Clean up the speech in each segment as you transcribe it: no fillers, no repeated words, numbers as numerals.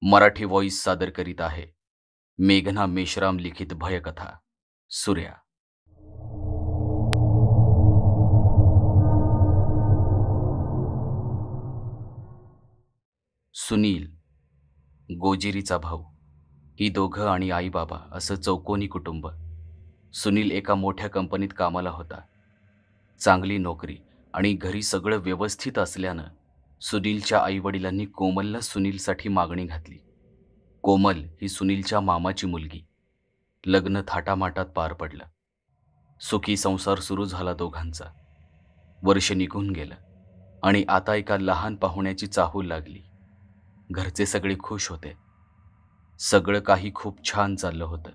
Marathi voice सादर करीत आहे मेघना मेश्राम लिखित भयकथा सूर्या. सुनील, गोजिरीचा भाऊ, ही दोघं आणि आई बाबा असं चौकोनी कुटुंब. सुनील एका मोठ्या कंपनीत कामाला होता. चांगली नोकरी आणि घरी सगळं व्यवस्थित असल्यानं सुनीलच्या आईवडिलांनी कोमलला सुनीलसाठी मागणी घातली. कोमल ही सुनीलच्या मामाची मुलगी. लग्न थाटामाटात पार पडलं. सुखी संसार सुरू झाला दोघांचा. वर्ष निघून गेलं आणि आता एका लहान पाहुण्याची चाहूल लागली. घरचे सगळे खुश होते. सगळं काही खूप छान चाललं होतं.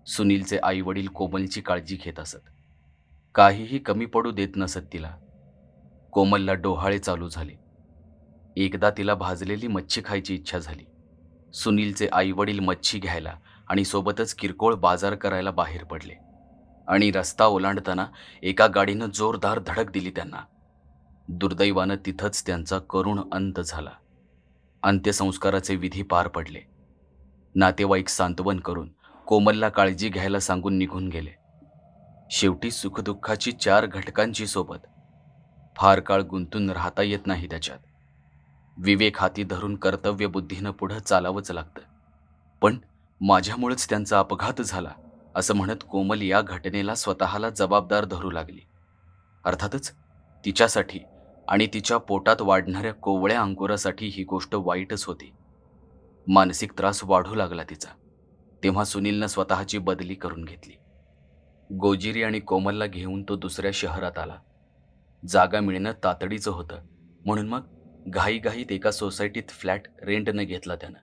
सुनीलचे आई वडील कोमलची काळजी घेत असत. काहीही कमी पडू देत नसत तिला. कोमलला डोहाळे चालू झाले. एकदा तिला भाजलेली मच्छी खायची इच्छा झाली. सुनीलचे आई वडील मच्छी घ्यायला आणि सोबतच किरकोळ बाजार करायला बाहेर पडले आणि रस्ता ओलांडताना एका गाडीनं जोरदार धडक दिली त्यांना. दुर्दैवानं तिथंच त्यांचा करुण अंत झाला. अंत्यसंस्काराचे विधी पार पडले. नातेवाईक सांत्वन करून कोमलला काळजी घ्यायला सांगून निघून गेले. शेवटी सुखदुःखाची 4 घटकांची सोबत. फार काळ गुंतून राहता येत नाही त्याच्यात. विवेक हाती धरून कर्तव्यबुद्धीनं पुढं चालावंच लागतं. पण माझ्यामुळेच त्यांचा अपघात झाला असं म्हणत कोमल या घटनेला स्वतःला जबाबदार धरू लागली. अर्थातच तिच्यासाठी आणि तिच्या पोटात वाढणाऱ्या कोवळ्या अंकुरासाठी ही गोष्ट वाईटच होती. मानसिक त्रास वाढू लागला तिचा. तेव्हा सुनीलनं स्वतःची बदली करून घेतली. गोजिरी आणि कोमलला घेऊन तो दुसऱ्या शहरात आला. जागा मिळणं तातडीचं होतं म्हणून मग घाईघाईत एका सोसायटीत फ्लॅट रेंटनं घेतला त्यानं.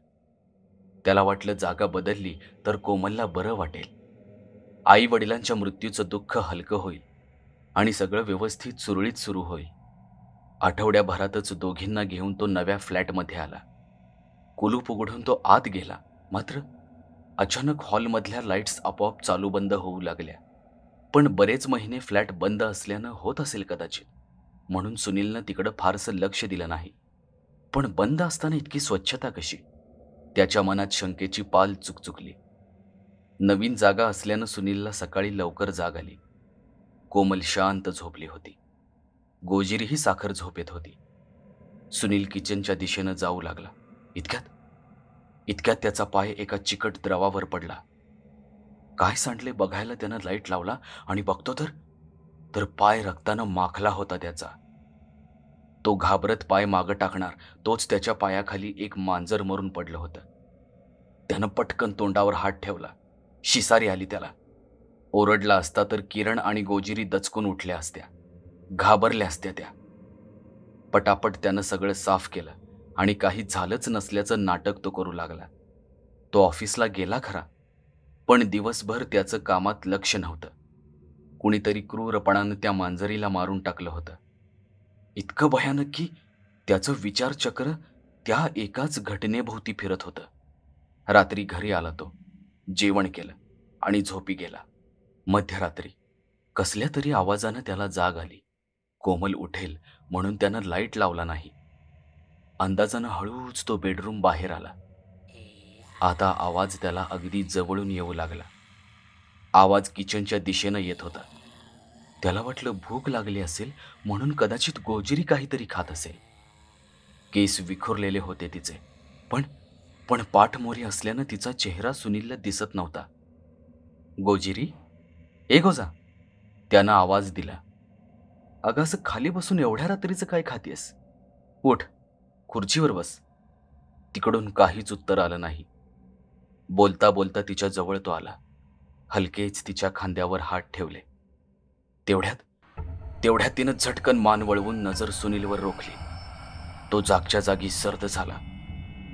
त्याला वाटलं जागा बदलली तर कोमलला बरं वाटेल. आई वडिलांच्या मृत्यूचं दुःख हलकं होईल आणि सगळं व्यवस्थित सुरळीत सुरू होईल. आठवड्याभरातच दोघींना घेऊन तो नव्या फ्लॅटमध्ये आला. कुलूप उघडून तो आत गेला. मात्र अचानक हॉलमधल्या लाईट्स आपोआप चालू बंद होऊ लागल्या. पण बरेच महिने फ्लॅट बंद असल्यानं होत असेल कदाचित, म्हणून सुनीलनं तिकडं फारसं लक्ष दिलं नाही. पण बंद असताना इतकी स्वच्छता कशी? त्याच्या मनात शंकेची पाल चुकचुकली. नवीन जागा असल्यानं सुनीलला सकाळी लवकर जाग आली. कोमल शांत झोपली होती. गोजिरीही साखर झोपेत होती. सुनील किचनच्या दिशेनं जाऊ लागला. इतक्यात त्याचा पाय एका चिकट द्रवावर पडला. काय सांडले बघायला त्यानं लाईट लावला आणि बघतो तर पाय रक्तानं माखला होता त्याचा. तो घाबरत पाय मागं टाकणार तोच त्याच्या पायाखाली एक मांजर मरून पडलं होतं. त्यानं पटकन तोंडावर हात ठेवला. शिसारी आली त्याला. ओरडला असता तर किरण आणि गोजिरी दचकून उठल्या असत्या, घाबरल्या असत्या त्या. पटापट त्यानं सगळं साफ केलं आणि काही झालंच नसल्याचं नाटक तो करू लागला. तो ऑफिसला गेला खरा, पण दिवसभर त्याचं कामात लक्ष नव्हतं. कुणीतरी क्रूरपणानं त्या मांजरीला मारून टाकलं होतं. इतकं भयानक की त्याचं विचारचक्र त्या एकाच घटनेभोवती फिरत होतं. रात्री घरी आला तो. जेवण केलं आणि झोपी गेला. मध्यरात्री कसल्या तरी आवाजानं त्याला जाग आली. कोमल उठेल म्हणून त्यानं लाईट लावला नाही. अंदाजानं हळूच तो बेडरूम बाहेर आला. आता आवाज त्याला अगदी जवळून येऊ लागला. आवाज किचनच्या दिशेनं येत होता. त्याला वाटलं भूक लागली असेल म्हणून कदाचित गोजिरी काहीतरी खात असेल. केस विखुरलेले होते तिचे, पण पण पाठमोरी असल्यानं तिचा चेहरा सुनीलला दिसत नव्हता. गोजिरी, ए गोजा, त्यानं आवाज दिला. अगं असं खाली बसून एवढ्या रात्रीचं काय खातेस? उठ, खुर्चीवर बस. तिकडून काहीच उत्तर आलं नाही. बोलता बोलता तिच्या जवळ तो आला. हलकेच तिच्या खांद्यावर हात ठेवले. तेवढ्यात तिनं झटकन मान वळवून नजर सुनीलवर रोखली. तो जागच्या जागी सर्द झाला.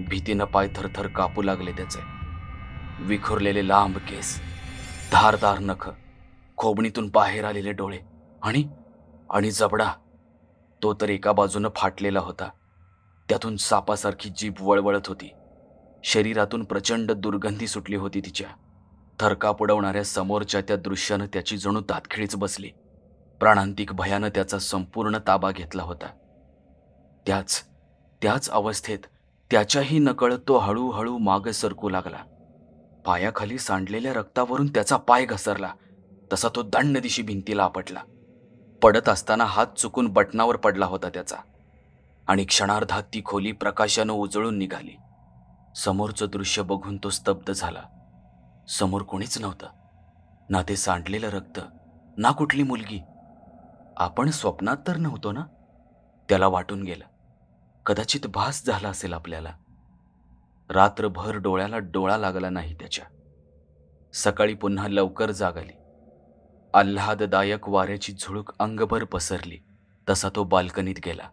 भीतीनं पाय थरथर कापू लागले त्याचे. विखुरलेले लांब केस, धारदार नख, खोबणीतून बाहेर आलेले डोळे आणि जबडा. तो तर एका बाजूनं फाटलेला होता. त्यातून सापासारखी जीभ वळवळत होती. शरीरातून प्रचंड दुर्गंधी सुटली होती तिच्या. थरकाप उडवणाऱ्या समोरच्या त्या दृश्यानं त्याची जणू तातखिळीच बसली. प्राणांतिक भयानं त्याचा संपूर्ण ताबा घेतला होता. त्याच अवस्थेत त्याच्याही नकळत तो हळूहळू मागे सरकू लागला. पायाखाली सांडलेल्या रक्तावरून त्याचा पाय घसरला. तसा तो दंड दिशी भिंतीला आपटला. पडत असताना हात चुकून बटनावर पडला होता त्याचा आणि क्षणार्धात ती खोली प्रकाशानं उजळून निघाली. समोरचं दृश्य बघून तो स्तब्ध झाला. समोर कोणीच नव्हतं. ना ते सांडलेलं रक्त, ना कुठली मुलगी. आपण स्वप्नात तर नव्हतो ना? त्याला वाटून गेलं. कदाचित भास झाला असेल आपल्याला. रात्रभर डोळ्याला डोळा लागला नाही त्याच्या. सकाळी पुन्हा लवकर जाग आली. आल्हाददायक वाऱ्याची झुळूक अंगभर पसरली. तसा तो बाल्कनीत गेला.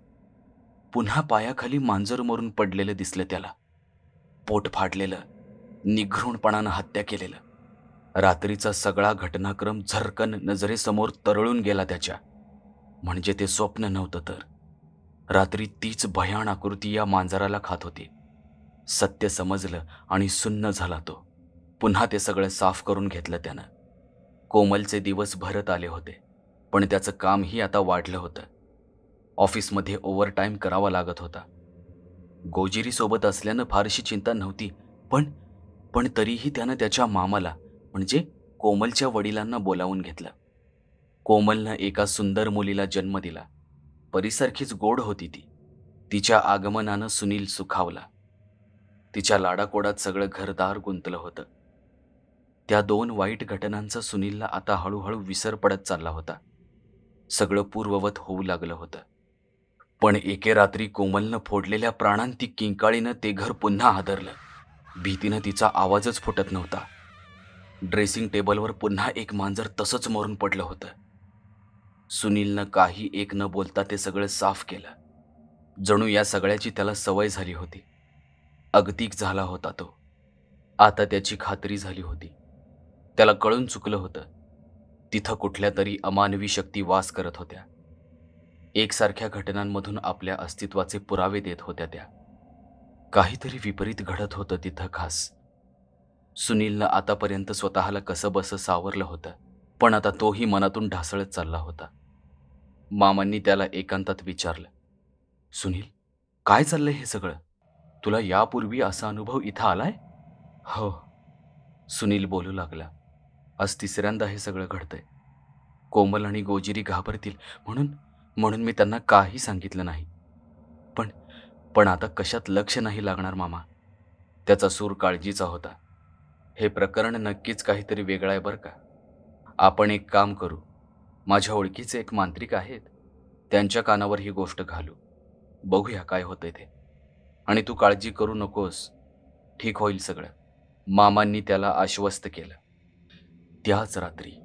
पुन्हा पायाखाली मांजर मरून पडलेलं दिसलं त्याला. पोट फाडलेलं, निघृणपणानं हत्या केलेलं. रात्रीचा सगळा घटनाक्रम झरकन नजरेसमोर तरळून गेला त्याच्या. म्हणजे ते स्वप्न नव्हतं तर. रात्री तीच भयाण आकृती या मांजराला खात होती. सत्य समजलं आणि सुन्न झाला तो. पुन्हा ते सगळं साफ करून घेतलं त्यानं. कोमलचे दिवस भरत आले होते, पण त्याचं कामही आता वाढलं होतं. ऑफिसमध्ये ओव्हरटाईम करावा लागत होता. गोजिरीसोबत असल्यानं फारशी चिंता नव्हती, पण पण तरीही त्यानं त्याच्या मामाला म्हणजे कोमलच्या वडिलांना बोलावून घेतलं. कोमलनं एका सुंदर मुलीला जन्म दिला. परीसारखीच गोड होती ती. तिच्या आगमनानं सुनील सुखावला. तिच्या लाडाकोडात सगळं घरदार गुंतलं होतं. त्या 2 वाईट घटनांचा सुनीलला आता हळूहळू विसर पडत चालला होता. सगळं पूर्ववत होऊ लागलं होतं. पण एके रात्री कोमलनं फोडलेल्या प्राणांतिक किंकाळीनं ते घर पुन्हा हादरलं. भीतीनं तिचा आवाजच फुटत नव्हता. ड्रेसिंग टेबलवर पुन्हा एक मांजर तसंच मरून पडलं होतं. सुनीलनं काही एक न बोलता ते सगळं साफ केलं. जणू या सगळ्याची त्याला सवय झाली होती. अगतिक झाला होता तो. आता त्याची खात्री झाली होती. त्याला कळून चुकलं होतं. तिथं कुठल्या तरी अमानवी शक्ती वास करत होत्या. एकसारख्या घटनांमधून आपल्या अस्तित्वाचे पुरावे देत होत्या त्या. काहीतरी विपरीत घडत होतं तिथं खास. सुनीलनं आतापर्यंत स्वतःला कसंबसं सावरलं होतं, पण आता तोही मनातून ढासळत चालला होता. मामांनी त्याला एकांतात विचारलं, सुनील, काय चाललंय हे सगळं? तुला यापूर्वी असा अनुभव इथं आलाय? हो, सुनील बोलू लागला. आज तिसऱ्यांदा हे सगळं घडतंय. कोमल आणि गोजिरी घाबरतील म्हणून म्हणून मी त्यांना काही सांगितलं नाही. पण पण आता कशात लक्ष नाही लागणार मामा. त्याचा सूर काळजीचा होता. हे प्रकरण नक्कीच काहीतरी वेगळं आहे बरं का. आपण एक काम करू. माझ्या ओळखीचे एक मांत्रिक आहेत. त्यांच्या कानावर ही गोष्ट घालू. बघूया काय होतंय ते. आणि तू काळजी करू नकोस. ठीक होईल सगळं. मामांनी त्याला आश्वस्त केलं. त्याच रात्री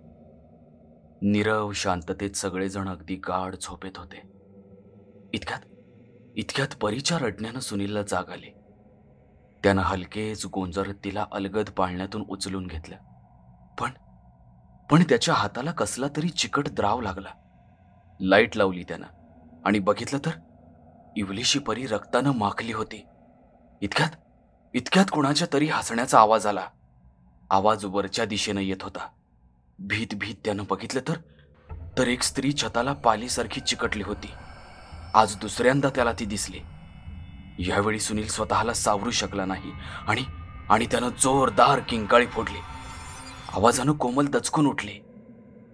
नीरव शांततेत सगळेजण अगदी गाढ झोपेत होते. इतक्यात इतक्यात परीच्या रडण्यानं सुनीलला जाग आली. त्यानं हलकेच गोंजरत तिला अलगद पाळण्यातून उचलून घेतलं. पण पण त्याच्या हाताला कसला तरी चिकट द्राव लागला. लाईट लावली त्यानं आणि बघितलं तर इवलीशी परी रक्तानं माखली होती. इतक्यात इतक्यात कुणाच्या तरी हसण्याचा आवाज आला. आवाज वरच्या दिशेनं येत होता. भीत भीत त्यानं बघितलं तर एक स्त्री छताला पालीसारखी चिकटली होती. आज दुसऱ्यांदा त्याला ती दिसली. यावेळी सुनील स्वतःला सावरू शकला नाही आणि आणि त्यानं जोरदार किंकाळी फोडली. आवाजानं कोमल दचकून उठली.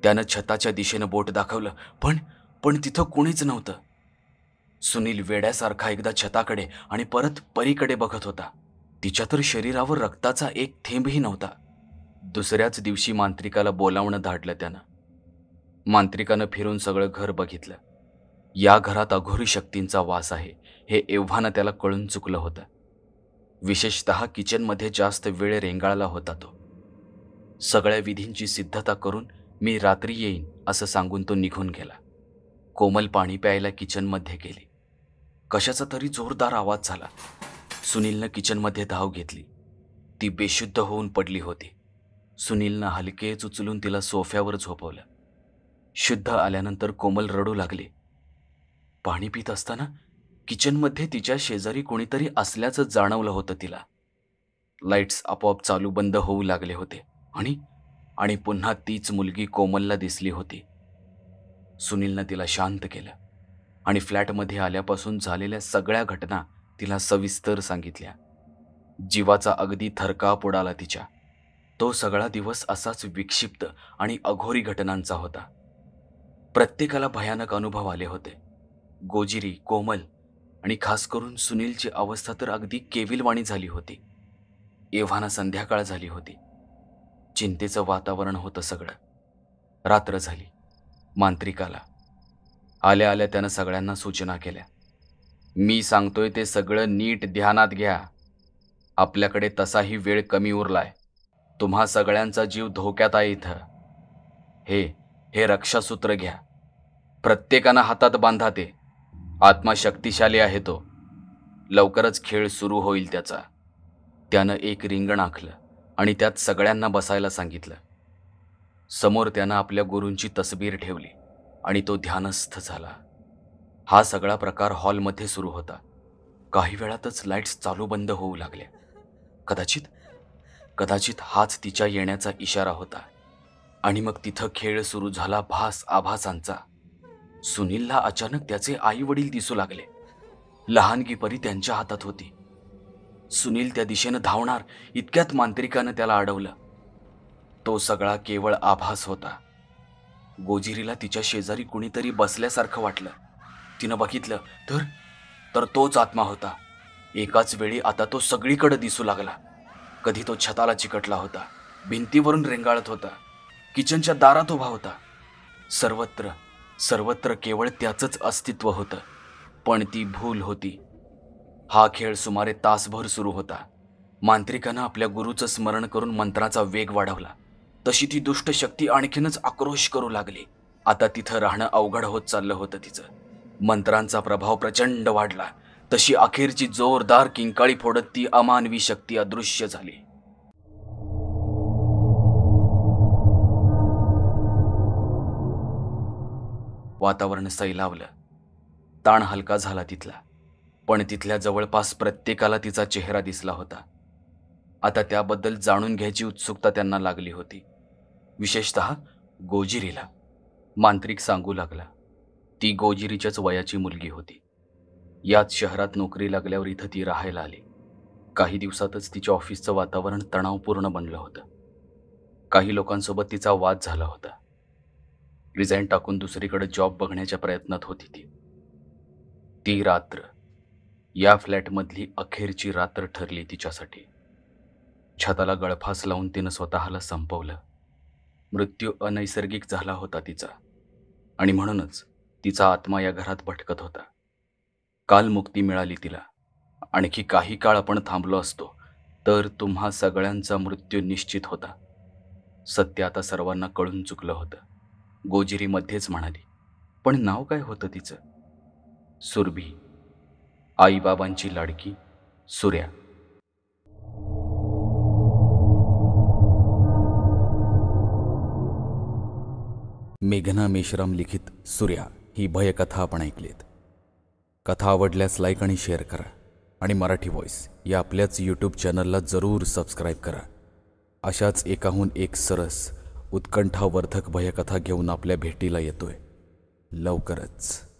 त्यानं छताच्या दिशेनं बोट दाखवलं, पण तिथं कुणीच नव्हतं. सुनील वेड्यासारखा एकदा छताकडे आणि परत परीकडे बघत होता. तिच्या तर शरीरावर रक्ताचा एक थेंबही नव्हता. दुसऱ्याच दिवशी मांत्रिकाला बोलावणं धाडलं त्यानं. मांत्रिकानं फिरून सगळं घर बघितलं. या घरात अघोरी शक्तींचा वास आहे हे एव्हाना त्याला कळून चुकलं होतं. विशेषतः किचनमध्ये जास्त वेळ रेंगाळला होता तो. सगळ्या विधींची सिद्धता करून मी रात्री येईन असं सांगून तो निघून गेला. कोमल पाणी प्यायला किचनमध्ये गेली. कशाचा तरी जोरदार आवाज झाला. सुनीलनं किचनमध्ये धाव घेतली. ती बेशुद्ध होऊन पडली होती. सुनीलनं हलकेच उचलून तिला सोफ्यावर झोपवलं. शुद्ध आल्यानंतर कोमल रडू लागली. पाणी पित असताना किचनमध्ये तिच्या शेजारी कोणीतरी असल्याचं जाणवलं होतं तिला. लाईट्स आपोआप चालू बंद होऊ लागले होते आणि पुन्हा तीच मुलगी कोमलला दिसली होती. सुनीलनं तिला शांत केलं आणि फ्लॅटमध्ये आल्यापासून झालेल्या सगळ्या घटना तिला सविस्तर सांगितल्या. जीवाचा अगदी थरकाप उडाला तिच्या. तो सगळा दिवस असाच विक्षिप्त आणि अघोरी घटनांचा होता. प्रत्येकाला भयानक अनुभव आले होते. गोजिरी, कोमल आणि खास करून सुनीलची अवस्था तर अगदी केविलवाणी झाली होती. एव्हाना संध्याकाळ झाली होती. चिंतेचं वातावरण होतं सगळं. रात्र झाली. मांत्रिक आला. आल्या आल्या त्यानं सगळ्यांना सूचना केल्या. मी सांगतोय ते सगळं नीट ध्यानात घ्या. आपल्याकडे तसाही वेळ कमी उरलाय. तुम्हा सगळ्यांचा जीव धोक्यात आहे इथं. हे रक्षासूत्र घ्या. प्रत्येकानं हातात बांधा ते. आत्मा शक्तिशाली आहे तो. लवकरच खेळ सुरू होईल त्याचा. त्यानं एक रिंगण आखलं आणि त्यात सगळ्यांना बसायला सांगितलं. समोर त्यानं आपल्या गुरूंची तसबीर ठेवली आणि तो ध्यानस्थ झाला. हा सगळा प्रकार हॉलमध्ये सुरू होता. काही वेळातच लाईट्स चालू बंद होऊ लागल्या. कदाचित हाच तिच्या येण्याचा इशारा होता. आणि मग तिथं खेळ सुरू झाला आभासांचा. सुनीलला अचानक त्याचे आई वडील दिसू लागले. लहानगी परी त्यांच्या हातात होती. सुनील त्या दिशेनं धावणार इतक्यात मांत्रिकानं त्याला अडवलं. तो सगळा केवळ आभास होता. गोजिरीला तिच्या शेजारी कुणीतरी बसल्यासारखं वाटलं. तिनं बघितलं तर तोच आत्मा होता. एकाच वेळी आता तो सगळीकडे दिसू लागला. कधी तो छताला चिकटला होता, भिंतीवरून रेंगाळत होता, किचनच्या दारात उभा होता. सर्वत्र केवळ त्याचंच अस्तित्व होतं. पण ती भूल होती. हा खेळ सुमारे तासभर सुरू होता. मांत्रिकानं आपल्या गुरूचं स्मरण करून मंत्राचा वेग वाढवला. तशी ती दुष्ट शक्ती आणखीनच आक्रोश करू लागली. आता तिथं राहणं अवघड होत चाललं होतं तिचं. मंत्रांचा प्रभाव प्रचंड वाढला. तशी अखेरची जोरदार किंकाळी फोडत ती अमानवी शक्ती अदृश्य झाली. वातावरण सैलावलं. ताण हलका झाला तिथला. पण तिथल्या जवळपास प्रत्येकाला तिचा चेहरा दिसला होता. आता त्याबद्दल जाणून घ्यायची उत्सुकता त्यांना लागली होती. विशेषतः गोजिरीला. मांत्रिक सांगू लागला. ती गोजिरीच्याच वयाची मुलगी होती. याच शहरात नोकरी लागल्यावर इथं ती राहायला आली. काही दिवसातच तिच्या ऑफिसचं वातावरण तणावपूर्ण बनलं होतं. काही लोकांसोबत तिचा वाद झाला होता. रिझाईन टाकून दुसरीकडे जॉब बघण्याच्या प्रयत्नात होती ती रात्र या फ्लॅटमधली अखेरची रात्र ठरली तिच्यासाठी. छताला गळफास लावून तिनं स्वतःला संपवलं. मृत्यू अनैसर्गिक झाला होता तिचा आणि म्हणूनच तिचा आत्मा या घरात भटकत होता. काल मुक्ती मिळाली तिला. आणखी काही काळ आपण थांबलो असतो तर तुम्हा सगळ्यांचा मृत्यू निश्चित होता. सत्य आता सर्वांना कळून चुकलं होतं. गोजिरी मध्येच म्हणाली. पण नाव काय होतं तिचं? सुरभी. आईबाबांची लाडकी सूर्या. मेघना मेश्राम लिखित सूर्या ही भयकथा आपण ऐकलीत. कथा आवडल्यास लाईक आणि शेअर करा आणि मराठी व्हॉइस या आपल्याच यूट्यूब चॅनलला जरूर सबस्क्राईब करा. अशाच एकाहून एक सरस उत्कंठावर्धक भयकथा घेऊन आपल्या भेटीला येतोय लवकरच.